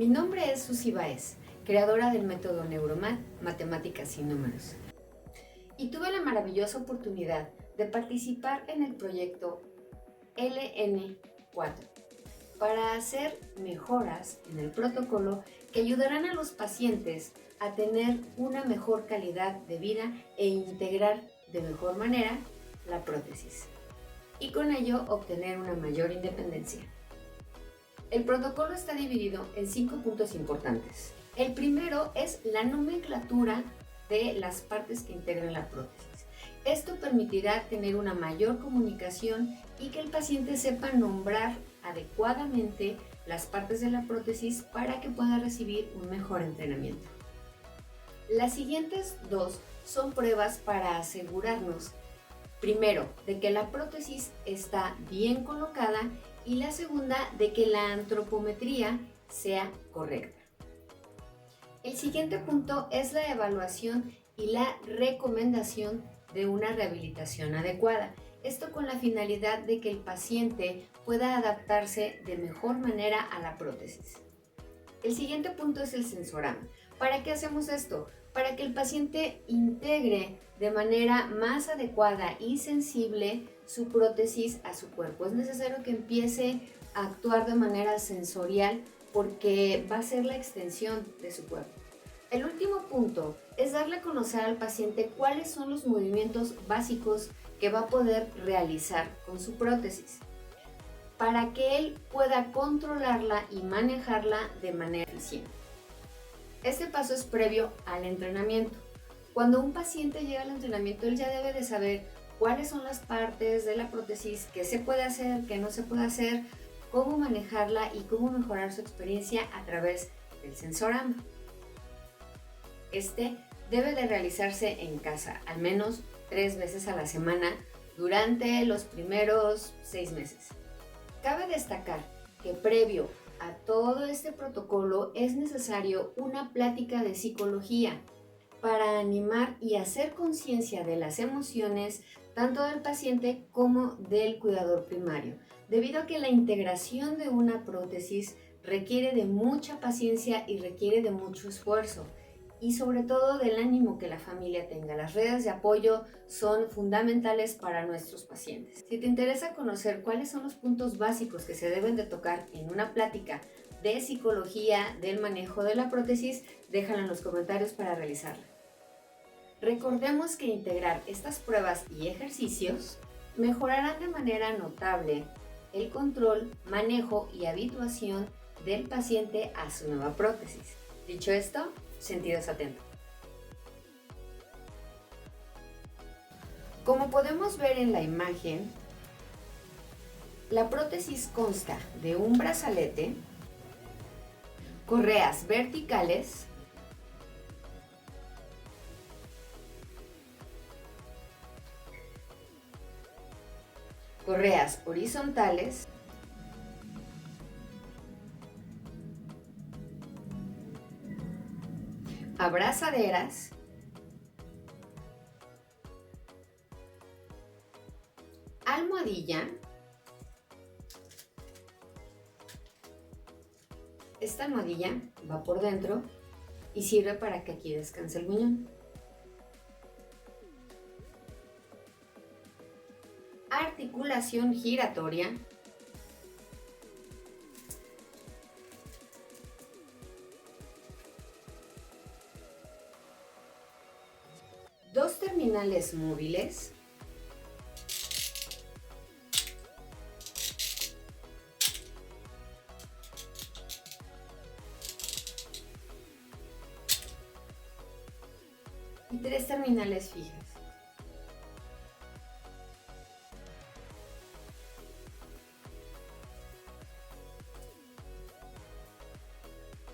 Mi nombre es Susi Baez, creadora del método Neuromat, Matemáticas sin Números. Y tuve la maravillosa oportunidad de participar en el proyecto LN4 para hacer mejoras en el protocolo que ayudarán a los pacientes a tener una mejor calidad de vida e integrar de mejor manera la prótesis y con ello obtener una mayor independencia. El protocolo está dividido en 5 puntos importantes. El primero es la nomenclatura de las partes que integran la prótesis. Esto permitirá tener una mayor comunicación y que el paciente sepa nombrar adecuadamente las partes de la prótesis para que pueda recibir un mejor entrenamiento. Las siguientes dos son pruebas para asegurarnos, primero, de que la prótesis está bien colocada y la segunda, de que la antropometría sea correcta. El siguiente punto es la evaluación y la recomendación de una rehabilitación adecuada. Esto con la finalidad de que el paciente pueda adaptarse de mejor manera a la prótesis. El siguiente punto es el sensorama. ¿Para qué hacemos esto? Para que el paciente integre de manera más adecuada y sensible su prótesis a su cuerpo. Es necesario que empiece a actuar de manera sensorial porque va a ser la extensión de su cuerpo. El último punto es darle a conocer al paciente cuáles son los movimientos básicos que va a poder realizar con su prótesis para que él pueda controlarla y manejarla de manera eficiente. Este paso es previo al entrenamiento. Cuando un paciente llega al entrenamiento, él ya debe de saber cuáles son las partes de la prótesis, qué se puede hacer, qué no se puede hacer, cómo manejarla y cómo mejorar su experiencia a través del sensorama. Este debe de realizarse en casa, al menos 3 veces a la semana durante los primeros 6 meses. Cabe destacar que previo a todo este protocolo es necesario una plática de psicología para animar y hacer conciencia de las emociones tanto del paciente como del cuidador primario, debido a que la integración de una prótesis requiere de mucha paciencia y requiere de mucho esfuerzo y sobre todo del ánimo que la familia tenga. Las redes de apoyo son fundamentales para nuestros pacientes. Si te interesa conocer cuáles son los puntos básicos que se deben de tocar en una plática de psicología del manejo de la prótesis, déjala en los comentarios para realizarla. Recordemos que integrar estas pruebas y ejercicios mejorarán de manera notable el control, manejo y habituación del paciente a su nueva prótesis. Dicho esto, sentidos atentos. Como podemos ver en la imagen, la prótesis consta de un brazalete, correas verticales, correas horizontales, abrazaderas, almohadilla. Esta almohadilla va por dentro y sirve para que aquí descanse el muñón. Articulación giratoria. Dos terminales móviles. Y 3 terminales fijas.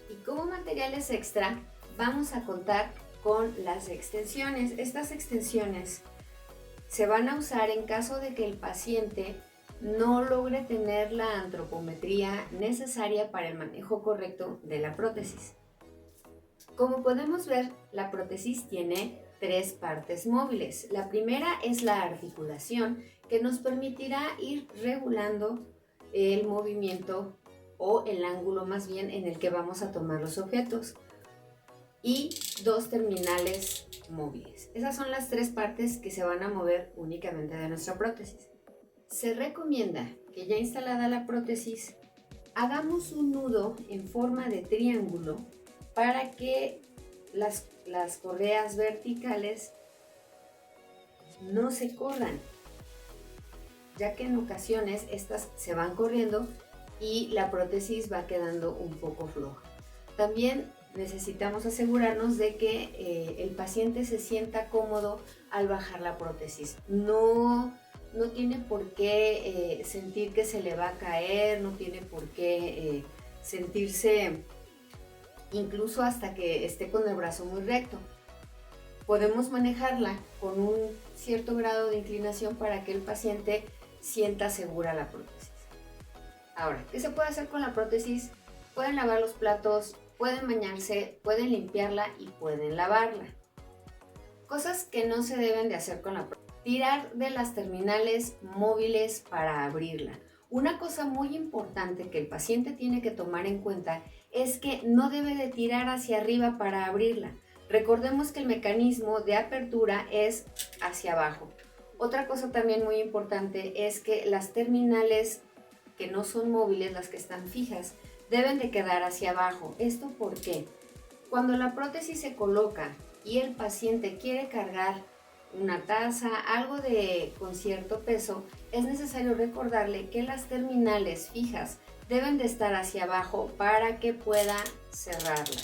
Y como materiales extra vamos a contar con las extensiones. Estas extensiones se van a usar en caso de que el paciente no logre tener la antropometría necesaria para el manejo correcto de la prótesis. Como podemos ver, la prótesis tiene 3 partes móviles. La primera es la articulación, que nos permitirá ir regulando el movimiento o el ángulo más bien en el que vamos a tomar los objetos, y 2 terminales móviles. Esas son las 3 partes que se van a mover únicamente de nuestra prótesis. Se recomienda que ya instalada la prótesis, hagamos un nudo en forma de triángulo para que las correas verticales no se corran, ya que en ocasiones estas se van corriendo y la prótesis va quedando un poco floja. También necesitamos asegurarnos de que el paciente se sienta cómodo al bajar la prótesis. No tiene por qué sentir que se le va a caer, no tiene por qué sentirse incluso hasta que esté con el brazo muy recto. Podemos manejarla con un cierto grado de inclinación para que el paciente sienta segura la prótesis. Ahora, ¿qué se puede hacer con la prótesis? Pueden lavar los platos, pueden bañarse, pueden limpiarla y pueden lavarla. Cosas que no se deben de hacer con la prótesis. Tirar de las terminales móviles para abrirla. Una cosa muy importante que el paciente tiene que tomar en cuenta es que no debe de tirar hacia arriba para abrirla. Recordemos que el mecanismo de apertura es hacia abajo. Otra cosa también muy importante es que las terminales que no son móviles, las que están fijas, deben de quedar hacia abajo. ¿Esto por qué? Cuando la prótesis se coloca y el paciente quiere cargar una taza, algo con cierto peso, es necesario recordarle que las terminales fijas deben de estar hacia abajo para que pueda cerrarla.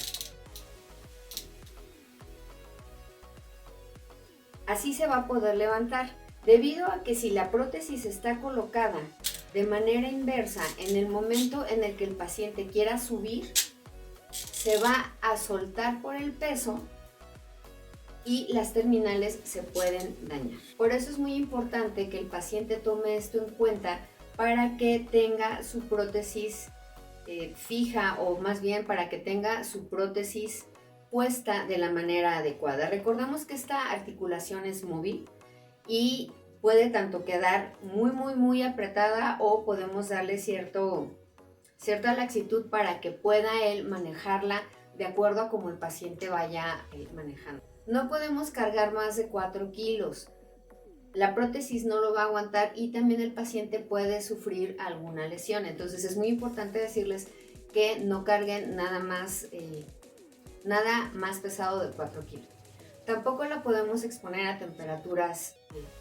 Así se va a poder levantar, debido a que si la prótesis está colocada de manera inversa, en el momento en el que el paciente quiera subir, se va a soltar por el peso y las terminales se pueden dañar. Por eso es muy importante que el paciente tome esto en cuenta para que tenga su prótesis fija, o más bien para que tenga su prótesis puesta de la manera adecuada. Recordamos que esta articulación es móvil y puede tanto quedar muy apretada, o podemos darle cierta laxitud para que pueda él manejarla de acuerdo a cómo el paciente vaya manejando. No podemos cargar más de 4 kilos. La prótesis no lo va a aguantar y también el paciente puede sufrir alguna lesión. Entonces es muy importante decirles que no carguen nada más pesado de 4 kilos. Tampoco la podemos exponer a temperaturas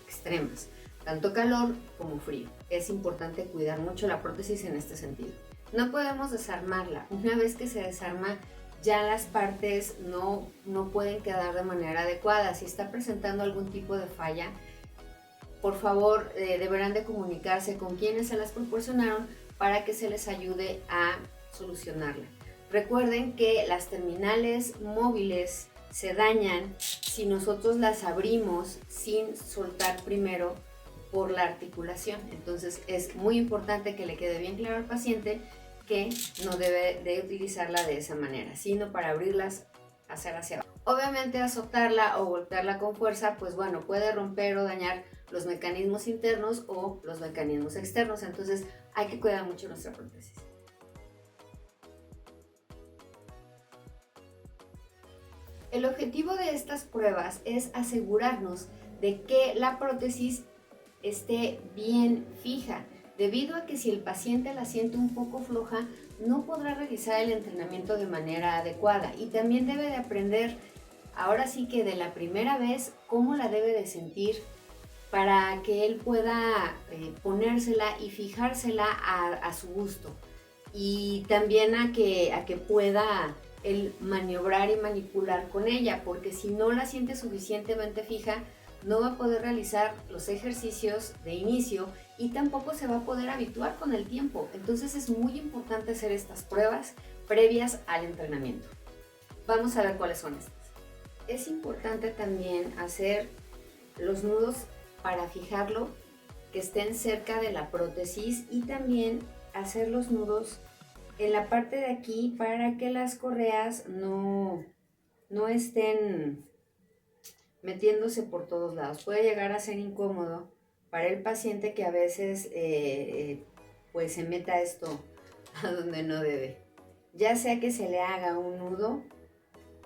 extremas, tanto calor como frío. Es importante cuidar mucho la prótesis en este sentido. No podemos desarmarla. Una vez que se desarma, ya las partes no pueden quedar de manera adecuada. Si está presentando algún tipo de falla, por favor deberán de comunicarse con quienes se las proporcionaron para que se les ayude a solucionarla. Recuerden que las terminales móviles se dañan si nosotros las abrimos sin soltar primero por la articulación. Entonces es muy importante que le quede bien claro al paciente que no debe de utilizarla de esa manera, sino para abrirlas, hacer hacia abajo. Obviamente azotarla o golpearla con fuerza, pues bueno, puede romper o dañar los mecanismos internos o los mecanismos externos. Entonces hay que cuidar mucho nuestra prótesis. El objetivo de estas pruebas es asegurarnos de que la prótesis esté bien fija, debido a que si el paciente la siente un poco floja, no podrá realizar el entrenamiento de manera adecuada, y también debe de aprender, ahora sí que de la primera vez, cómo la debe de sentir para que él pueda ponérsela y fijársela a su gusto, y también a que pueda el maniobrar y manipular con ella, porque si no la siente suficientemente fija, no va a poder realizar los ejercicios de inicio y tampoco se va a poder habituar con el tiempo. Entonces es muy importante hacer estas pruebas previas al entrenamiento. Vamos a ver cuáles son estas. Es importante también hacer los nudos para fijarlo que estén cerca de la prótesis, y también hacer los nudos en la parte de aquí para que las correas no estén metiéndose por todos lados. Puede llegar a ser incómodo para el paciente que a veces pues se meta esto a donde no debe. Ya sea que se le haga un nudo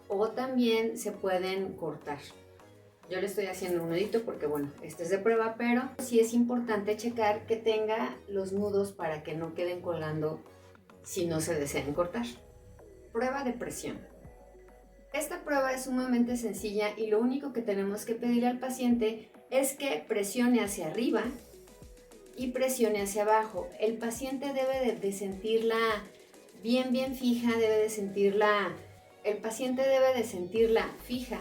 o también se pueden cortar. Yo le estoy haciendo un nudito porque bueno, este es de prueba, pero sí es importante checar que tenga los nudos para que no queden colgando si no se desean cortar. Prueba de presión. Esta prueba es sumamente sencilla y lo único que tenemos que pedirle al paciente es que presione hacia arriba y presione hacia abajo. El paciente debe de sentirla bien fija, el paciente debe de sentirla fija,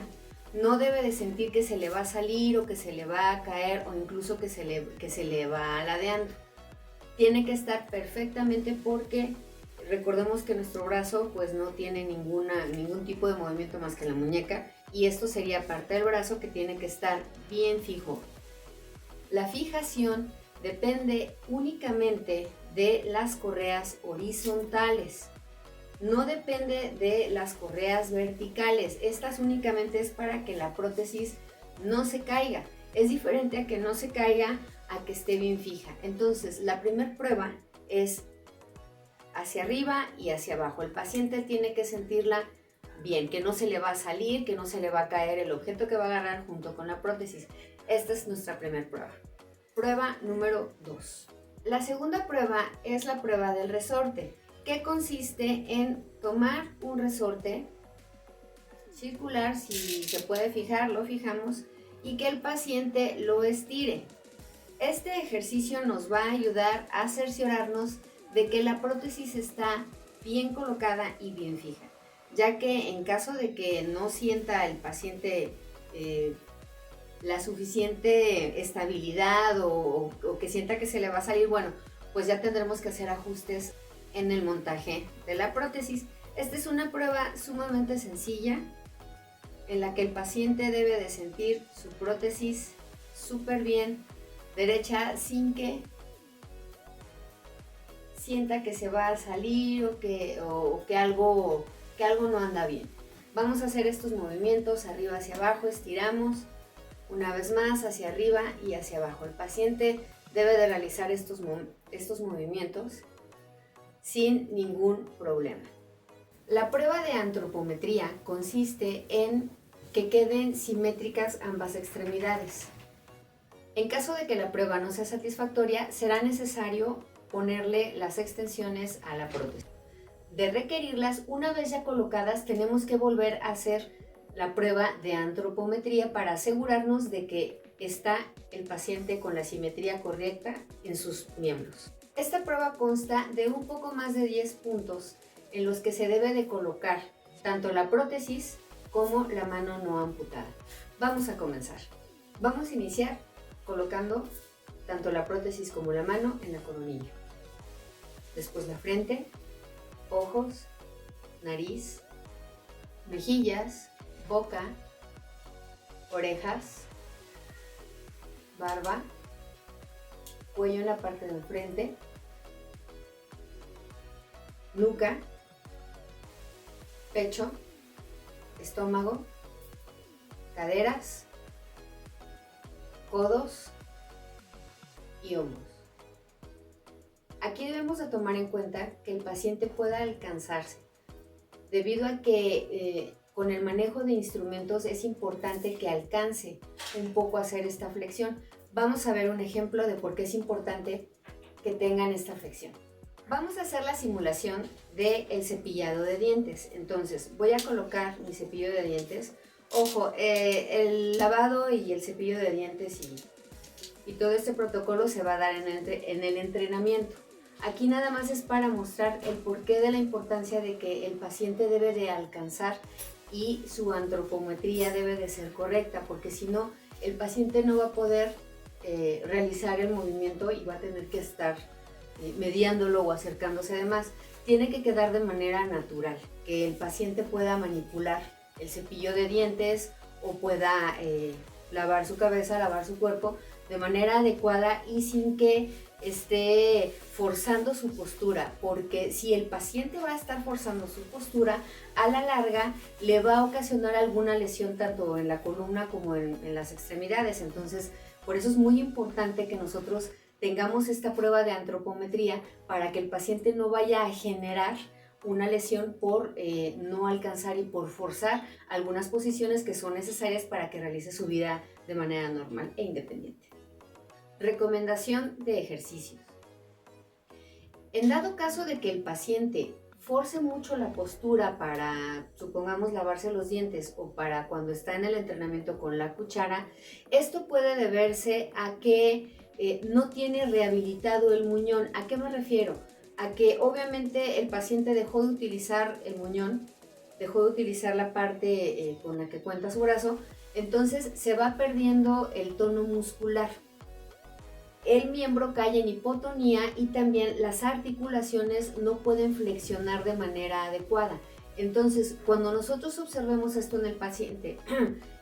no debe de sentir que se le va a salir o que se le va a caer o incluso que se le va ladeando. Tiene que estar perfectamente porque recordemos que nuestro brazo pues no tiene ningún tipo de movimiento más que la muñeca y esto sería parte del brazo que tiene que estar bien fijo. La fijación depende únicamente de las correas horizontales, no depende de las correas verticales. Estas únicamente es para que la prótesis no se caiga. Es diferente a que no se caiga a que esté bien fija. Entonces, la primera prueba es hacia arriba y hacia abajo. El paciente tiene que sentirla bien, que no se le va a salir, que no se le va a caer el objeto que va a agarrar junto con la prótesis. Esta es nuestra primera prueba. Prueba número 2. La segunda prueba es la prueba del resorte, que consiste en tomar un resorte circular, si se puede fijar, lo fijamos, y que el paciente lo estire. Este ejercicio nos va a ayudar a cerciorarnos de que la prótesis está bien colocada y bien fija, ya que en caso de que no sienta el paciente la suficiente estabilidad o que sienta que se le va a salir, bueno, pues ya tendremos que hacer ajustes en el montaje de la prótesis. Esta es una prueba sumamente sencilla en la que el paciente debe de sentir su prótesis súper bien derecha sin que sienta que se va a salir o que algo no anda bien. Vamos a hacer estos movimientos arriba hacia abajo, estiramos una vez más hacia arriba y hacia abajo. El paciente debe de realizar estos movimientos sin ningún problema. La prueba de antropometría consiste en que queden simétricas ambas extremidades. En caso de que la prueba no sea satisfactoria, será necesario ponerle las extensiones a la prótesis. De requerirlas, una vez ya colocadas, tenemos que volver a hacer la prueba de antropometría para asegurarnos de que está el paciente con la simetría correcta en sus miembros. Esta prueba consta de un poco más de 10 puntos en los que se debe de colocar tanto la prótesis como la mano no amputada. Vamos a comenzar. Vamos a iniciar colocando tanto la prótesis como la mano en la coronilla. Después la frente, ojos, nariz, mejillas, boca, orejas, barba, cuello en la parte del frente, nuca, pecho, estómago, caderas, codos y hombros. Aquí debemos de tomar en cuenta que el paciente pueda alcanzarse, debido a que con el manejo de instrumentos es importante que alcance un poco a hacer esta flexión. Vamos a ver un ejemplo de por qué es importante que tengan esta flexión. Vamos a hacer la simulación del cepillado de dientes. Entonces voy a colocar mi cepillo de dientes. Ojo, el lavado y el cepillo de dientes y todo este protocolo se va a dar en el entrenamiento. Aquí nada más es para mostrar el porqué de la importancia de que el paciente debe de alcanzar y su antropometría debe de ser correcta, porque si no, el paciente no va a poder realizar el movimiento y va a tener que estar mediándolo o acercándose. Además, tiene que quedar de manera natural, que el paciente pueda manipular el cepillo de dientes o pueda lavar su cabeza, lavar su cuerpo de manera adecuada y sin que esté forzando su postura, porque si el paciente va a estar forzando su postura, a la larga le va a ocasionar alguna lesión tanto en la columna como en las extremidades. Entonces, por eso es muy importante que nosotros tengamos esta prueba de antropometría para que el paciente no vaya a generar una lesión por no alcanzar y por forzar algunas posiciones que son necesarias para que realice su vida de manera normal e independiente. Recomendación de ejercicios. En dado caso de que el paciente force mucho la postura para, supongamos, lavarse los dientes o para cuando está en el entrenamiento con la cuchara, esto puede deberse a que no tiene rehabilitado el muñón. ¿A qué me refiero? A que obviamente el paciente dejó de utilizar el muñón, dejó de utilizar la parte con la que cuenta su brazo, entonces se va perdiendo el tono muscular. El miembro cae en hipotonía y también las articulaciones no pueden flexionar de manera adecuada. Entonces, cuando nosotros observemos esto en el paciente,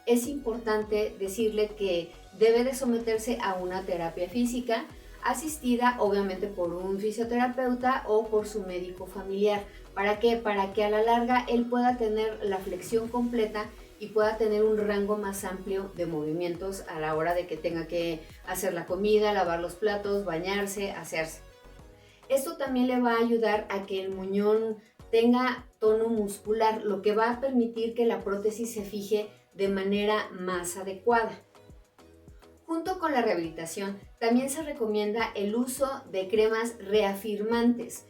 es importante decirle que debe de someterse a una terapia física asistida obviamente por un fisioterapeuta o por su médico familiar. ¿Para qué? Para que a la larga él pueda tener la flexión completa y pueda tener un rango más amplio de movimientos a la hora de que tenga que hacer la comida, lavar los platos, bañarse, asearse. Esto también le va a ayudar a que el muñón tenga tono muscular, lo que va a permitir que la prótesis se fije de manera más adecuada. Junto con la rehabilitación, también se recomienda el uso de cremas reafirmantes,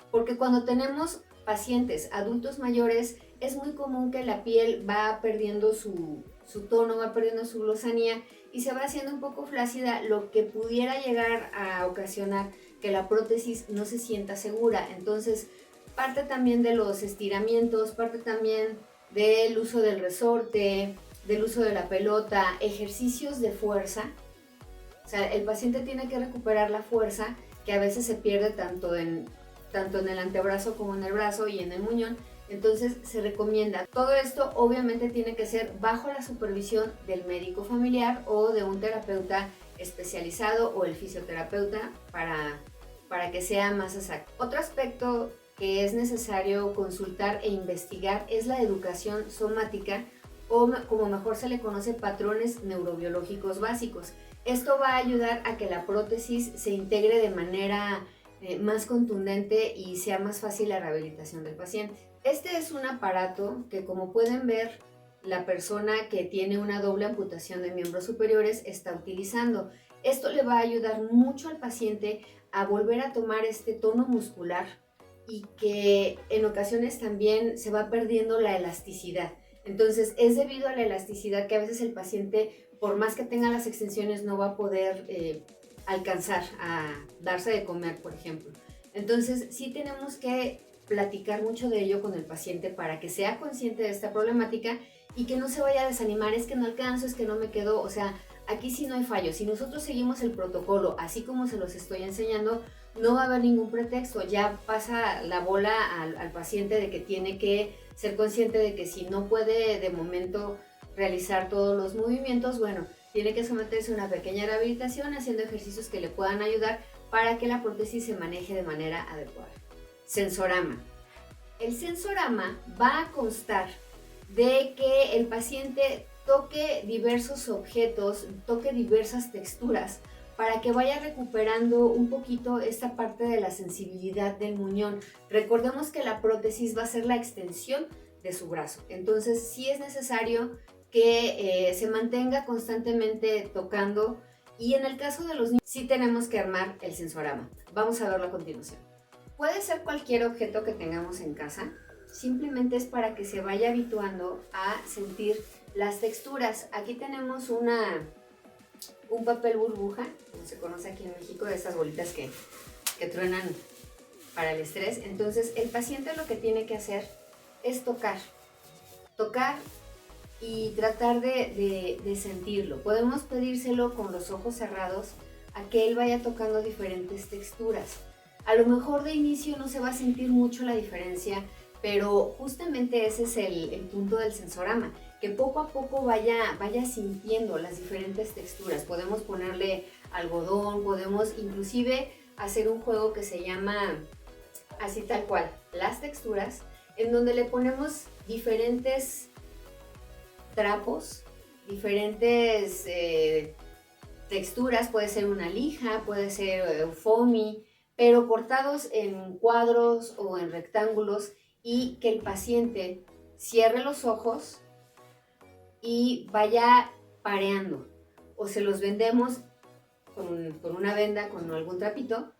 porque cuando tenemos pacientes adultos mayores, es muy común que la piel va perdiendo su tono, va perdiendo su lozanía y se va haciendo un poco flácida, lo que pudiera llegar a ocasionar que la prótesis no se sienta segura. Entonces, parte también de los estiramientos, parte también del uso del resorte, del uso de la pelota, ejercicios de fuerza. O sea, el paciente tiene que recuperar la fuerza que a veces se pierde tanto en el antebrazo como en el brazo y en el muñón. Entonces se recomienda. Todo esto obviamente tiene que ser bajo la supervisión del médico familiar o de un terapeuta especializado o el fisioterapeuta para que sea más exacto. Otro aspecto que es necesario consultar e investigar es la educación somática o como mejor se le conoce patrones neurobiológicos básicos. Esto va a ayudar a que la prótesis se integre de manera más contundente y sea más fácil la rehabilitación del paciente. Este es un aparato que, como pueden ver, la persona que tiene una doble amputación de miembros superiores está utilizando. Esto le va a ayudar mucho al paciente a volver a tomar este tono muscular y que en ocasiones también se va perdiendo la elasticidad. Entonces es debido a la elasticidad que a veces el paciente, por más que tenga las extensiones, no va a poder alcanzar a darse de comer, por ejemplo. Entonces sí tenemos que platicar mucho de ello con el paciente para que sea consciente de esta problemática y que no se vaya a desanimar, es que no alcanzo, es que no me quedó. O sea, aquí sí no hay fallo. Si nosotros seguimos el protocolo así como se los estoy enseñando, no va a haber ningún pretexto. Ya pasa la bola al paciente de que tiene que ser consciente de que si no puede de momento realizar todos los movimientos, bueno, tiene que someterse a una pequeña rehabilitación haciendo ejercicios que le puedan ayudar para que la prótesis se maneje de manera adecuada. Sensorama. El sensorama va a constar de que el paciente toque diversos objetos, toque diversas texturas para que vaya recuperando un poquito esta parte de la sensibilidad del muñón. Recordemos que la prótesis va a ser la extensión de su brazo, entonces sí es necesario que se mantenga constantemente tocando, y en el caso de los niños sí tenemos que armar el sensorama. Vamos a verlo a continuación. Puede ser cualquier objeto que tengamos en casa, simplemente es para que se vaya habituando a sentir las texturas. Aquí tenemos un papel burbuja, como se conoce aquí en México, de estas bolitas que truenan para el estrés. Entonces el paciente lo que tiene que hacer es tocar y tratar de sentirlo. Podemos pedírselo con los ojos cerrados a que él vaya tocando diferentes texturas. A lo mejor de inicio no se va a sentir mucho la diferencia, pero justamente ese es el punto del sensorama, que poco a poco vaya sintiendo las diferentes texturas. Podemos ponerle algodón, podemos inclusive hacer un juego que se llama así tal cual, las texturas, en donde le ponemos diferentes trapos, diferentes texturas, puede ser una lija, puede ser foamy, pero cortados en cuadros o en rectángulos, y que el paciente cierre los ojos y vaya pareando, o se los vendemos con una venda, con algún trapito,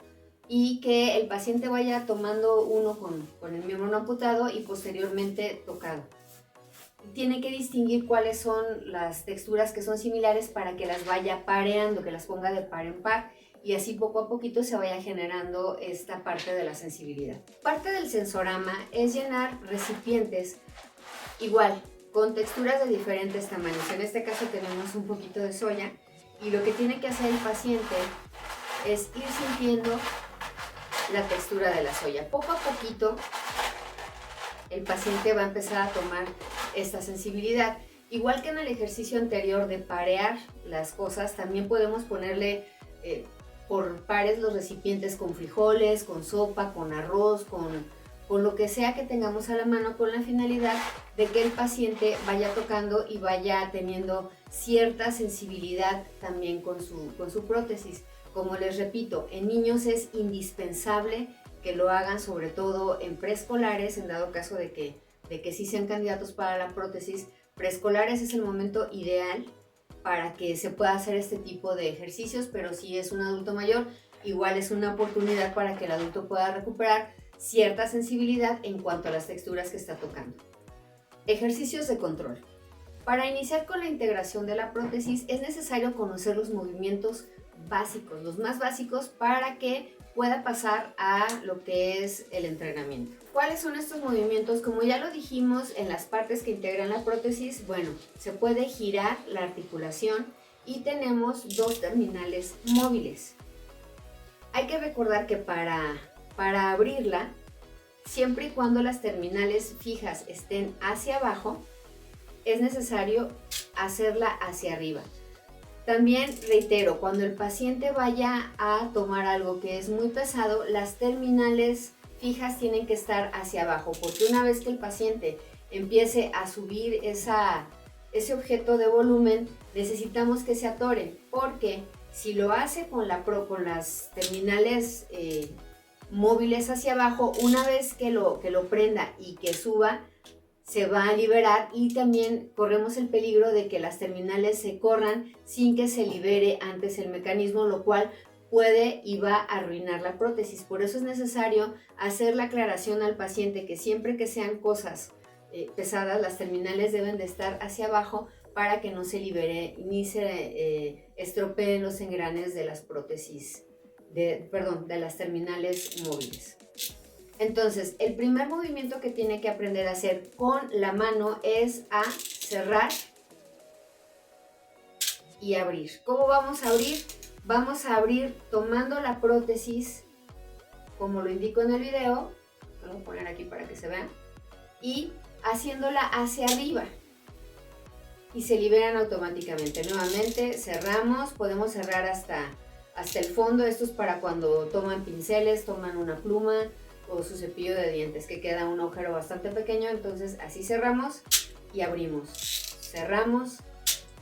y que el paciente vaya tomando uno con el miembro no amputado y posteriormente tocado. Tiene que distinguir cuáles son las texturas que son similares para que las vaya pareando, que las ponga de par en par, y así poco a poquito se vaya generando esta parte de la sensibilidad. Parte del sensorama es llenar recipientes igual, con texturas de diferentes tamaños. En este caso tenemos un poquito de soya, y lo que tiene que hacer el paciente es ir sintiendo la textura de la soya. Poco a poquito el paciente va a empezar a tomar esta sensibilidad. Igual que en el ejercicio anterior de parear las cosas, también podemos ponerle por pares los recipientes con frijoles, con sopa, con arroz, con lo que sea que tengamos a la mano, con la finalidad de que el paciente vaya tocando y vaya teniendo cierta sensibilidad también con su prótesis. Como les repito, en niños es indispensable que lo hagan, sobre todo en preescolares, en dado caso de que sí sean candidatos para la prótesis. Preescolares es el momento ideal para que se pueda hacer este tipo de ejercicios, pero si es un adulto mayor, igual es una oportunidad para que el adulto pueda recuperar cierta sensibilidad en cuanto a las texturas que está tocando. Ejercicios de control. Para iniciar con la integración de la prótesis es necesario conocer los movimientos básicos, los más básicos, para que pueda pasar a lo que es el entrenamiento. ¿Cuáles son estos movimientos? Como ya lo dijimos en las partes que integran la prótesis, bueno, se puede girar la articulación y tenemos dos terminales móviles. Hay que recordar que para abrirla, siempre y cuando las terminales fijas estén hacia abajo, es necesario hacerla hacia arriba. También reitero, cuando el paciente vaya a tomar algo que es muy pesado, las terminales fijas tienen que estar hacia abajo, porque una vez que el paciente empiece a subir ese objeto de volumen, necesitamos que se atoren, porque si lo hace con las terminales móviles hacia abajo, una vez que lo prenda y que suba, se va a liberar, y también corremos el peligro de que las terminales se corran sin que se libere antes el mecanismo, lo cual puede y va a arruinar la prótesis. Por eso es necesario hacer la aclaración al paciente que siempre que sean cosas pesadas, las terminales deben de estar hacia abajo para que no se libere ni se estropeen los engranes de las prótesis, de las terminales móviles. Entonces, el primer movimiento que tiene que aprender a hacer con la mano es a cerrar y abrir. ¿Cómo vamos a abrir? Vamos a abrir tomando la prótesis, como lo indico en el video, lo voy a poner aquí para que se vea, y haciéndola hacia arriba. Y se liberan automáticamente. Nuevamente cerramos, podemos cerrar hasta el fondo. Esto es para cuando toman pinceles, toman una pluma o su cepillo de dientes, que queda un agujero bastante pequeño. Entonces así cerramos y abrimos, cerramos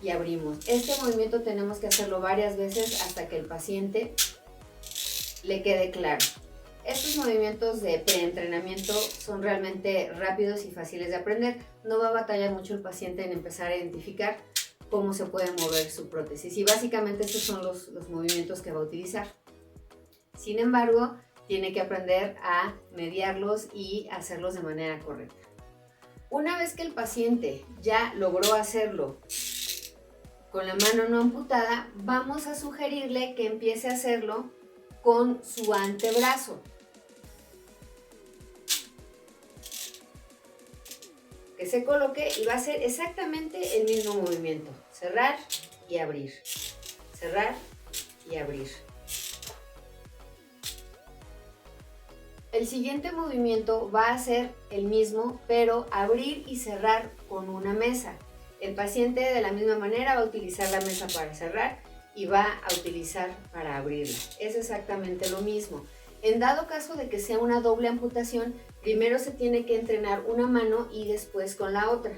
y abrimos. Este movimiento tenemos que hacerlo varias veces hasta que el paciente le quede claro. Estos movimientos de preentrenamiento son realmente rápidos y fáciles de aprender. No va a batallar mucho el paciente en empezar a identificar cómo se puede mover su prótesis, y básicamente estos son los movimientos que va a utilizar. Sin embargo, tiene que aprender a mediarlos y hacerlos de manera correcta. Una vez que el paciente ya logró hacerlo con la mano no amputada, vamos a sugerirle que empiece a hacerlo con su antebrazo. Que se coloque y va a hacer exactamente el mismo movimiento. Cerrar y abrir. Cerrar y abrir. El siguiente movimiento va a ser el mismo, pero abrir y cerrar con una mesa. El paciente de la misma manera va a utilizar la mesa para cerrar y va a utilizar para abrirla. Es exactamente lo mismo. En dado caso de que sea una doble amputación, primero se tiene que entrenar una mano y después con la otra.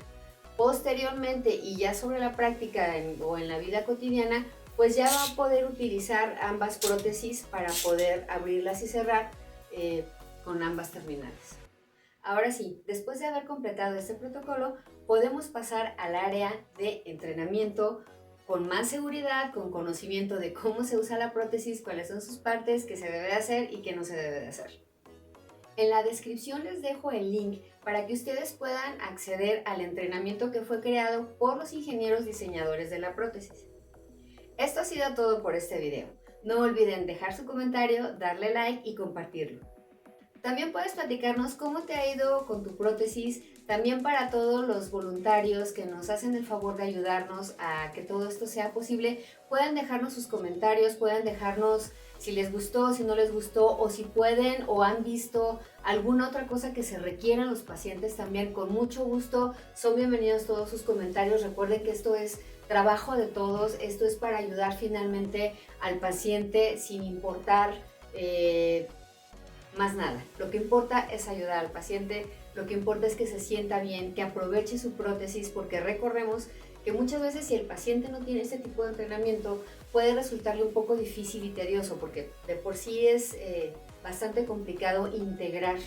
Posteriormente, y ya sobre la práctica o en la vida cotidiana, pues ya va a poder utilizar ambas prótesis para poder abrirlas y cerrar con ambas terminales. Ahora sí, después de haber completado este protocolo, podemos pasar al área de entrenamiento con más seguridad, con conocimiento de cómo se usa la prótesis, cuáles son sus partes, qué se debe de hacer y qué no se debe de hacer. En la descripción les dejo el link para que ustedes puedan acceder al entrenamiento que fue creado por los ingenieros diseñadores de la prótesis. Esto ha sido todo por este video. No olviden dejar su comentario, darle like y compartirlo. También puedes platicarnos cómo te ha ido con tu prótesis, también para todos los voluntarios que nos hacen el favor de ayudarnos a que todo esto sea posible. Pueden dejarnos sus comentarios, pueden dejarnos si les gustó, si no les gustó, o si pueden o han visto alguna otra cosa que se requiera en los pacientes también. Con mucho gusto son bienvenidos todos sus comentarios. Recuerden que esto es trabajo de todos, esto es para ayudar finalmente al paciente sin importar más nada. Lo que importa es ayudar al paciente, lo que importa es que se sienta bien, que aproveche su prótesis, porque recordemos que muchas veces si el paciente no tiene este tipo de entrenamiento puede resultarle un poco difícil y tedioso, porque de por sí es bastante complicado integrar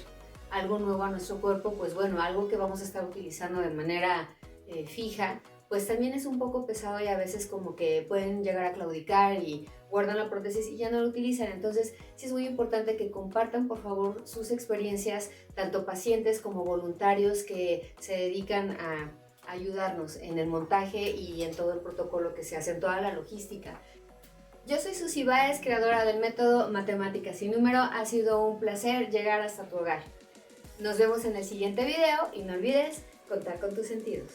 algo nuevo a nuestro cuerpo, pues bueno, algo que vamos a estar utilizando de manera fija, pues también es un poco pesado y a veces como que pueden llegar a claudicar y guardan la prótesis y ya no la utilizan. Entonces sí es muy importante que compartan por favor sus experiencias, tanto pacientes como voluntarios que se dedican a ayudarnos en el montaje y en todo el protocolo que se hace, en toda la logística. Yo soy Susi Báez, creadora del método Matemáticas sin Número. Ha sido un placer llegar hasta tu hogar. Nos vemos en el siguiente video y no olvides contar con tus sentidos.